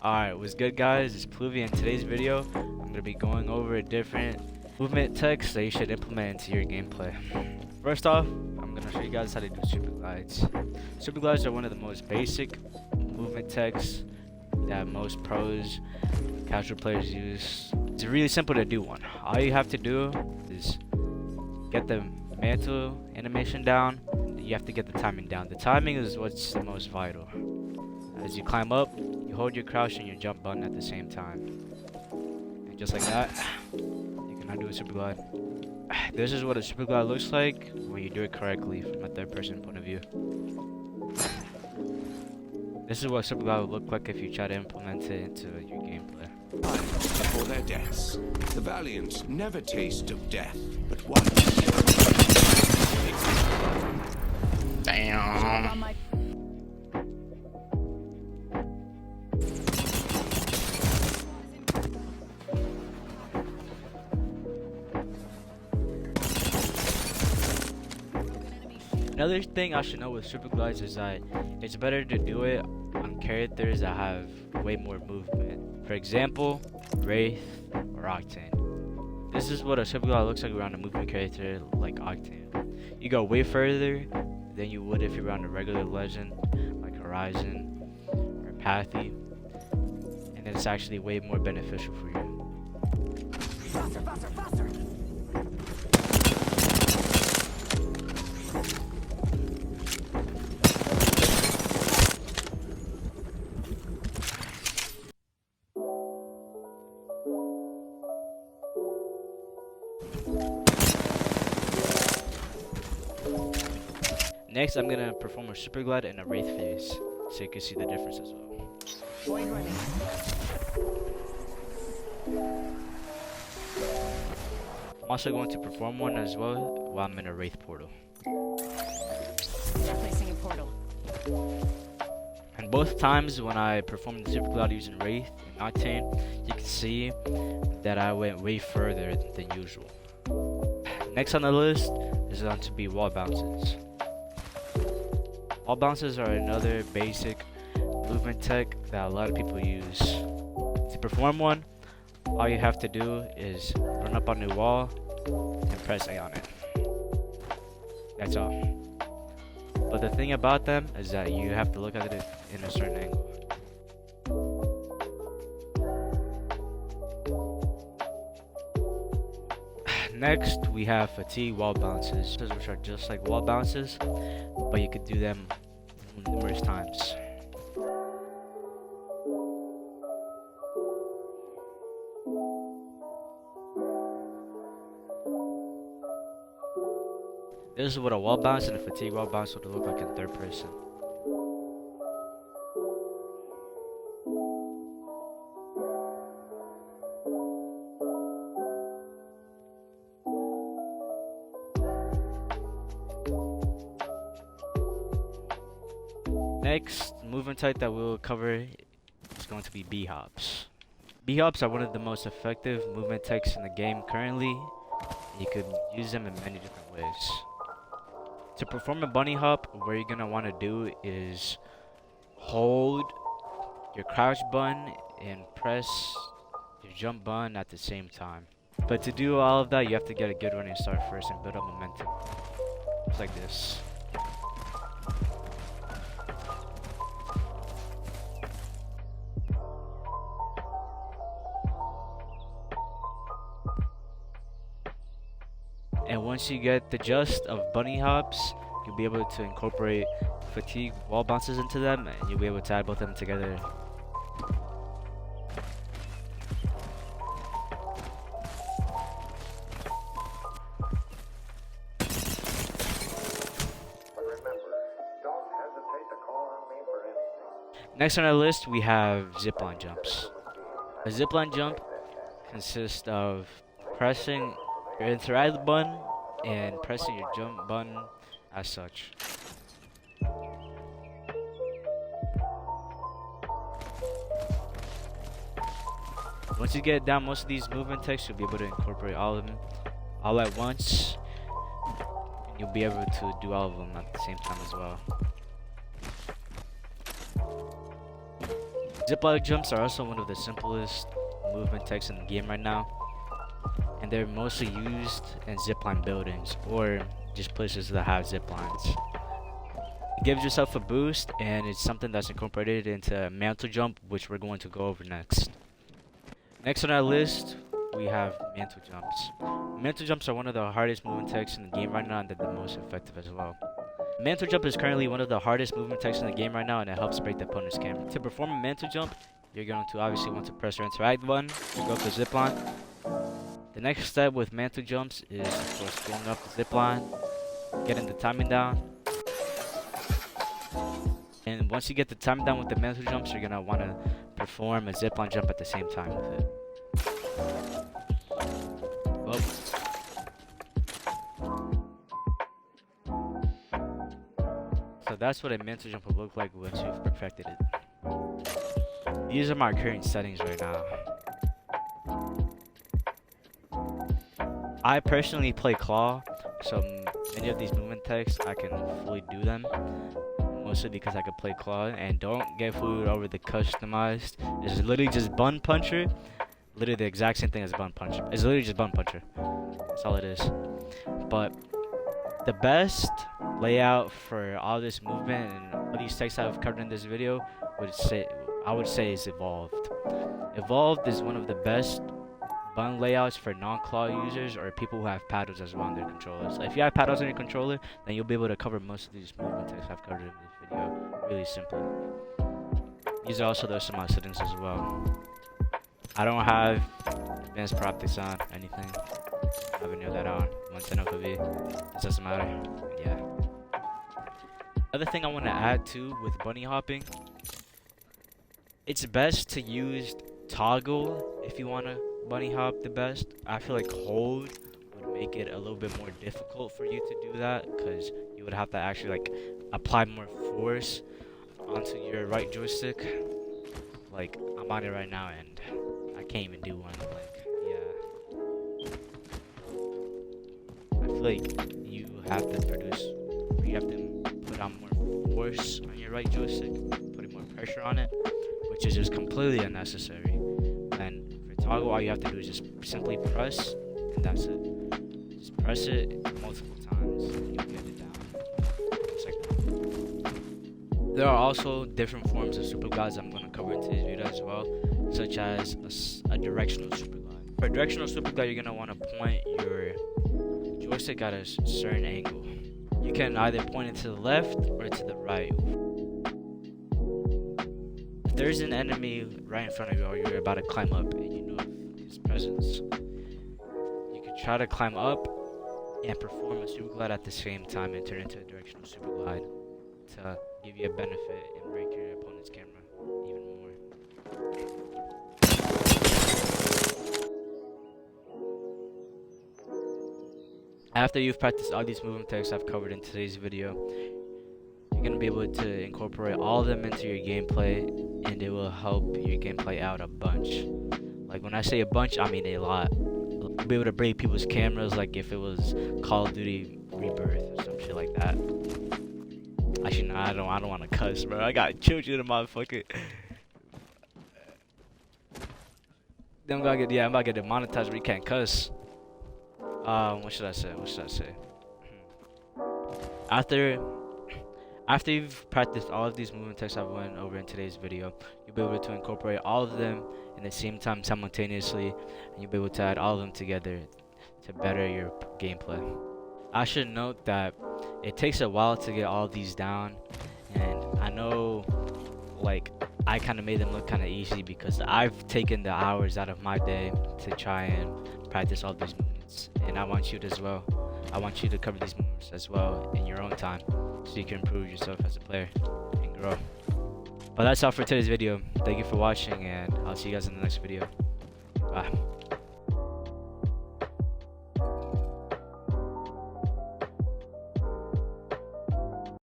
Alright, what's good guys? It's Pluvy. In today's video, I'm going to be going over different movement techs that you should implement into your gameplay. First off, I'm going to show you guys how to do super glides. Super glides are one of the most basic movement techs that most pros, casual players use. It's really simple to do one. All you have to do is get the mantle animation down. You have to get the timing down. The timing is what's the most vital. As you climb up, you hold your crouch and your jump button at the same time. And just like that, you can undo a super glide. This is what a super glide looks like when you do it correctly from a third person point of view. This is what super glide would look like if you try to implement it into your gameplay. Before their deaths, the valiant never taste of death, but one. Damn. Another thing I should know with super glides is that it's better to do it on characters that have way more movement. For example, Wraith or Octane. This is what a super glide looks like around a movement character like Octane. You go way further than you would if you're around a regular legend like Horizon or Pathy, and it's actually way more beneficial for you. Faster, faster, faster! Next, I'm gonna perform a super glide and a wraith phase, so you can see the difference as well. Point running. I'm also going to perform one as well while I'm in a wraith portal. Placing a portal. And both times when I performed the super glide using wraith and Octane, you can see that I went way further than usual. Next on the list is going to be wall bounces. Wall bounces are another basic movement tech that a lot of people use. To perform one, all you have to do is run up on the wall and press A on it. That's all. But the thing about them is that you have to look at it in a certain angle. Next, we have fatigue wall bounces, which are just like wall bounces, but you could do them numerous times. This is what a wall bounce and a fatigue wall bounce would look like in third person. Next movement type that we'll cover is going to be B-hops. B-hops are one of the most effective movement techs in the game currently. You could use them in many different ways. To perform a bunny hop, what you're going to want to do is hold your crouch button and press your jump button at the same time. But to do all of that, you have to get a good running start first and build up momentum. Just like this. And once you get the gist of bunny hops, you'll be able to incorporate fatigue wall bounces into them, and you'll be able to add both of them together. Next on our list, we have zipline jumps. A zipline jump consists of pressing your interact button and pressing your jump button as such. Once you get down most of these movement techs, you'll be able to incorporate all of them all at once, and you'll be able to do all of them at the same time as well. Zipline jumps are also one of the simplest movement techs in the game right now, and they're mostly used in zipline buildings or just places that have ziplines. It gives yourself a boost, and it's something that's incorporated into Mantle jump, which we're going to go over next. Next on our list, we have Mantle jumps. Mantle jumps are one of the hardest movement techs in the game right now, and they're the most effective as well. Mantle jump is currently one of the hardest movement techs in the game right now, and it helps break the opponent's camera. To perform a mantle jump, you're going to obviously want to press your interact button to go up the zipline. The next step with mantle jumps is, of course, going up the zipline, getting the timing down. And once you get the timing down with the mantle jumps, you're going to want to perform a zipline jump at the same time with it. Well, so that's what a mantle jump will look like once you've perfected it. These are my current settings right now. I personally play claw, so many of these movement techs I can fully do them, mostly because I can play claw. And don't get fooled over the customized. It's literally just bun puncher, literally the exact same thing as bun puncher. It's literally just bun puncher. That's all it is. But the best layout for all this movement and all these techs I've covered in this video I would say is Evolved. Evolved is one of the best button layouts for non-claw users or people who have paddles as well on their controllers. So if you have paddles on your controller, then you'll be able to cover most of these movement techs I've covered in this video really simply. These are also some of my settings as well. I don't have advanced optics on anything. I haven't nailed that on. 110 OPV. It doesn't matter. Yeah. Other thing I want to add too with bunny hopping, it's best to use toggle if you want to bunny hop the best. I feel like hold would make it a little bit more difficult for you to do that, because you would have to actually like apply more force onto your right joystick. Like I'm on it right now and I can't even do one. Like yeah, I feel like you have to put on more force on your right joystick, putting more pressure on it, which is just completely unnecessary. And for toggle, all you have to do is just simply press, and that's it. Just press it multiple times, and you'll get it down. Just like that. There are also different forms of super glides I'm going to cover in today's video as well, such as a directional super glide. For a directional super glide, you're going to want to point your joystick at a certain angle. You can either point it to the left or to the right. If there's an enemy right in front of you or you're about to climb up and you know his presence, you can try to climb up and perform a super glide at the same time and turn into a directional super glide to give you a benefit and break your opponent's camera even more. After you've practiced all these movement techs I've covered in today's video, you're going to be able to incorporate all of them into your gameplay, and it will help your gameplay out a bunch. Like when I say a bunch, I mean a lot. You'll be able to break people's cameras like if it was Call of Duty Rebirth or some shit like that. Actually, no, I don't want to cuss, bro. I got children in my fucking... I'm about to get demonetized where you can't cuss. What should I say? After you've practiced all of these movement techs I've went over in today's video, you'll be able to incorporate all of them in the same time simultaneously, and you'll be able to add all of them together to better your gameplay. I should note that it takes a while to get all of these down, and I know like I kind of made them look kind of easy because I've taken the hours out of my day to try and practice all these movements, and I want you to as well. I want you to cover these movements as well in your own time, so you can improve yourself as a player and grow. But that's all for today's video. Thank you for watching, and I'll see you guys in the next video. Bye.